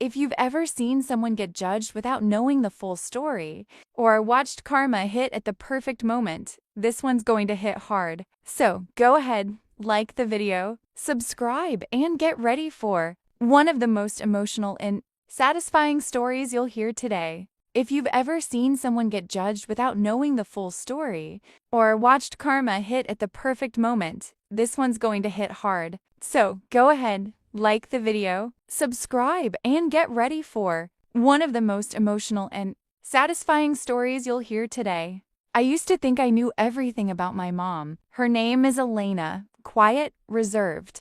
If you've ever seen someone get judged without knowing the full story, or watched karma hit at the perfect moment, this one's going to hit hard. So go ahead, like the video, subscribe, and get ready for one of the most emotional and satisfying stories you'll hear today. If you've ever seen someone get judged without knowing the full story, or watched karma hit at the perfect moment, this one's going to hit hard. So go ahead, like the video, subscribe, and get ready for one of the most emotional and satisfying stories you'll hear today. I used to think I knew everything about my mom. Her name is Elena, quiet, reserved,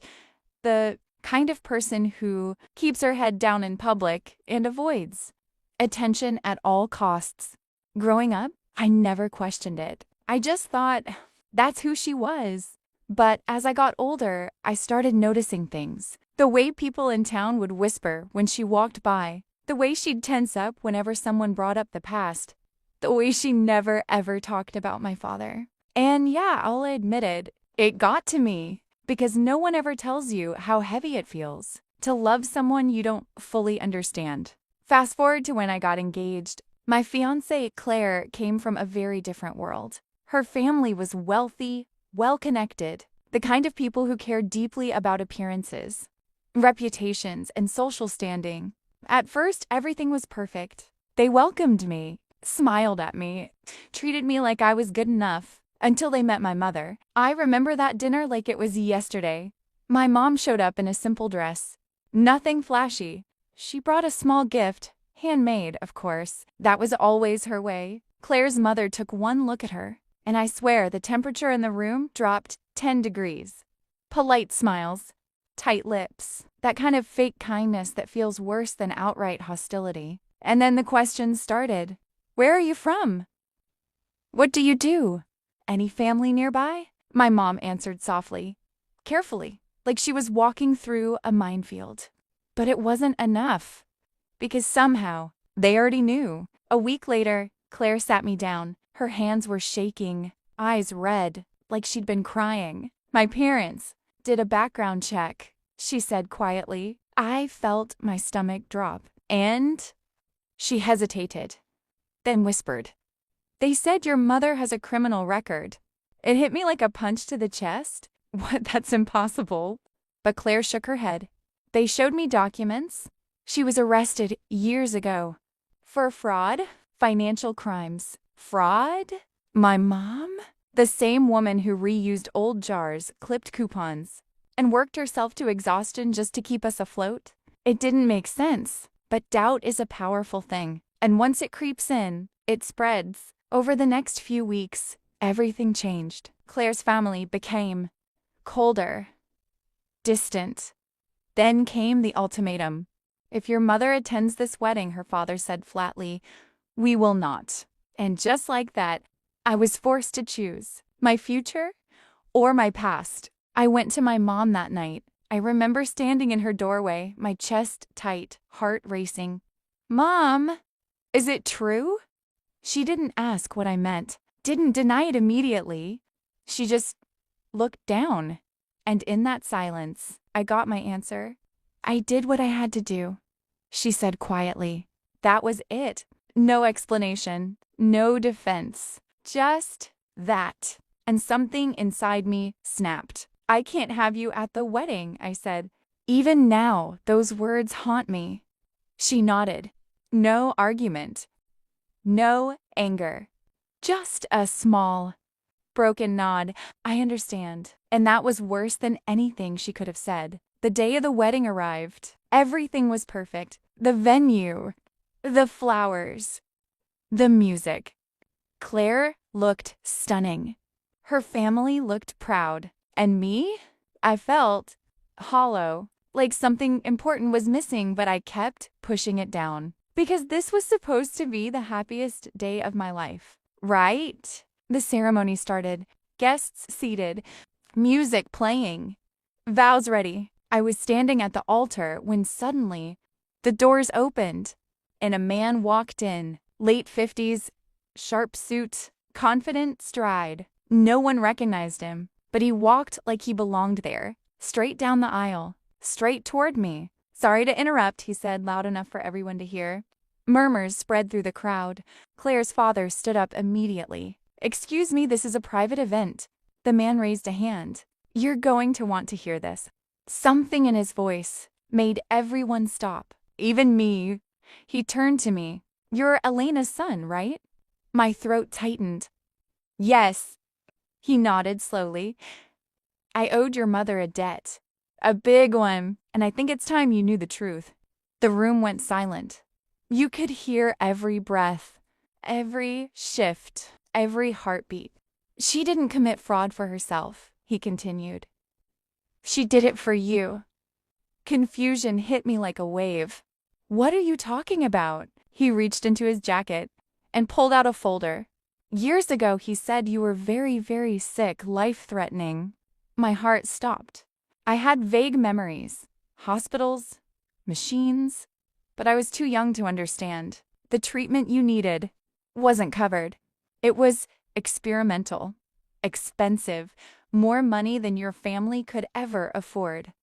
the kind of person who keeps her head down in public and avoids attention at all costs. Growing up, I never questioned it. I just thought that's who she was. But as I got older, I started noticing things. The way people in town would whisper when she walked by, the way she'd tense up whenever someone brought up the past, the way she never ever talked about my father. And yeah, I'll admit it got to me, because no one ever tells you how heavy it feels to love someone you don't fully understand. Fast forward to when I got engaged. My fiancée, Claire, came from a very different world. Her family was wealthy, well-connected, the kind of people who care deeply about appearances, reputations, and social standing. At first, everything was perfect. They welcomed me, smiled at me, treated me like I was good enough, until they met my mother. I remember that dinner like it was yesterday. My mom showed up in a simple dress. Nothing flashy. She brought a small gift, handmade, of course. That was always her way. Claire's mother took one look at her, and I swear the temperature in the room dropped 10 degrees. Polite smiles, tight lips, that kind of fake kindness that feels worse than outright hostility. And then the questions started. Where are you from? What do you do? Any family nearby? My mom answered softly, carefully, like she was walking through a minefield. But it wasn't enough, because somehow they already knew. A week later, Claire sat me down. Her hands were shaking, eyes red, like she'd been crying. My parents did a background check, she said quietly. I felt my stomach drop, and she hesitated, then whispered, "They said your mother has a criminal record." It hit me like a punch to the chest. What, that's impossible. But Claire shook her head. They showed me documents. She was arrested years ago for fraud, financial crimes. Fraud? My mom? The same woman who reused old jars, clipped coupons, and worked herself to exhaustion just to keep us afloat? It didn't make sense. But doubt is a powerful thing, and once it creeps in, it spreads. Over the next few weeks, everything changed. Claire's family became colder, distant. Then came the ultimatum. If your mother attends this wedding, her father said flatly, we will not. And just like that, I was forced to choose my future or my past. I went to my mom that night. I remember standing in her doorway, my chest tight, heart racing. Mom, is it true? She didn't ask what I meant, didn't deny it immediately. She just looked down. And in that silence, I got my answer. I did what I had to do, she said quietly. That was it. No explanation, no defense, just that. And something inside me snapped. I can't have you at the wedding, I said. Even now, those words haunt me. She nodded. No argument. No anger. Just a small, broken nod. I understand. And that was worse than anything she could have said. The day of the wedding arrived. Everything was perfect. The venue, the flowers, the music. Claire looked stunning. Her family looked proud. And me? I felt hollow, like something important was missing, but I kept pushing it down. Because this was supposed to be the happiest day of my life, right? The ceremony started, guests seated, music playing, vows ready. I was standing at the altar when suddenly the doors opened and a man walked in, late 50s, sharp suit, confident stride. No one recognized him, but he walked like he belonged there, straight down the aisle, straight toward me, Sorry to interrupt, he said, loud enough for everyone to hear. Murmurs spread through the crowd. Claire's father stood up immediately. Excuse me, this is a private event. The man raised a hand. You're going to want to hear this. Something in his voice made everyone stop, even me. He turned to me. You're Elena's son, right? My throat tightened. Yes. He nodded slowly. I owed your mother a debt. A big one, and I think it's time you knew the truth. The room went silent. You could hear every breath, every shift, every heartbeat. She didn't commit fraud for herself, he continued. She did it for you. Confusion hit me like a wave. What are you talking about? He reached into his jacket and pulled out a folder. Years ago, he said you were very, very sick, life-threatening. My heart stopped. I had vague memories, hospitals, machines, but I was too young to understand. The treatment you needed wasn't covered. It was experimental, expensive, more money than your family could ever afford.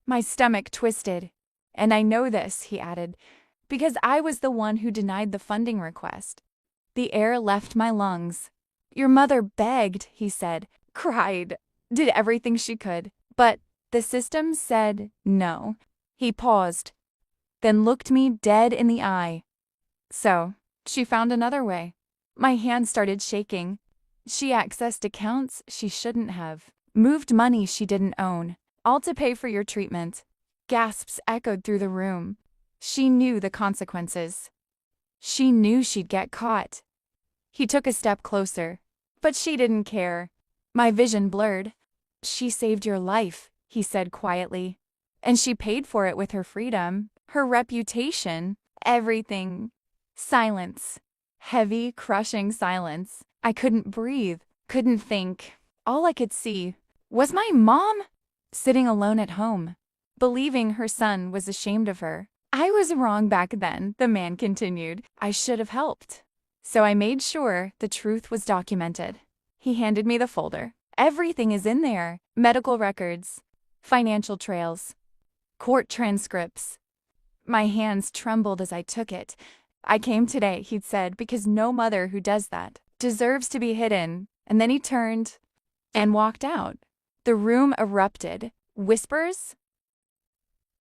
My stomach twisted. And I know this, he added, because I was the one who denied the funding request. The air left my lungs. Your mother begged, he said, cried, did everything she could, but the system said no. He paused, then looked me dead in the eye. So, she found another way. My hand started shaking. She accessed accounts she shouldn't have, moved money she didn't own, all to pay for your treatment. Gasps echoed through the room. She knew the consequences. She knew she'd get caught. He took a step closer, but she didn't care. My vision blurred. She saved your life, he said quietly. And she paid for it with her freedom, her reputation, everything. Silence. Heavy, crushing silence. I couldn't breathe, couldn't think. All I could see was my mom sitting alone at home, believing her son was ashamed of her. I was wrong back then, the man continued. I should have helped. So I made sure the truth was documented. He handed me the folder. Everything is in there. Medical records, financial trails, court transcripts. My hands trembled as I took it. I came today, he'd said, because no mother who does that deserves to be hidden. And then he turned and walked out. The room erupted. Whispers,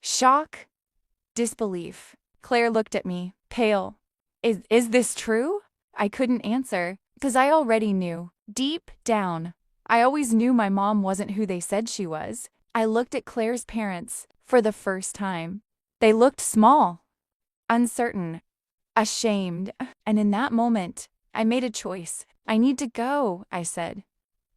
shock, disbelief. Claire looked at me, pale. Is this true? I couldn't answer, because I already knew. Deep down, I always knew my mom wasn't who they said she was. I looked at Claire's parents for the first time. They looked small, uncertain, ashamed. And in that moment, I made a choice. I need to go, I said.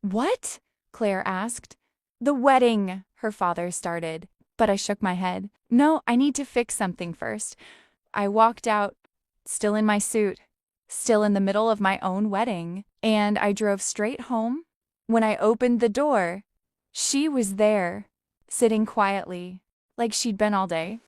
What? Claire asked. The wedding, her father started. But I shook my head. No, I need to fix something first. I walked out, still in my suit, still in the middle of my own wedding, and I drove straight home. When I opened the door, she was there, sitting quietly, like she'd been all day.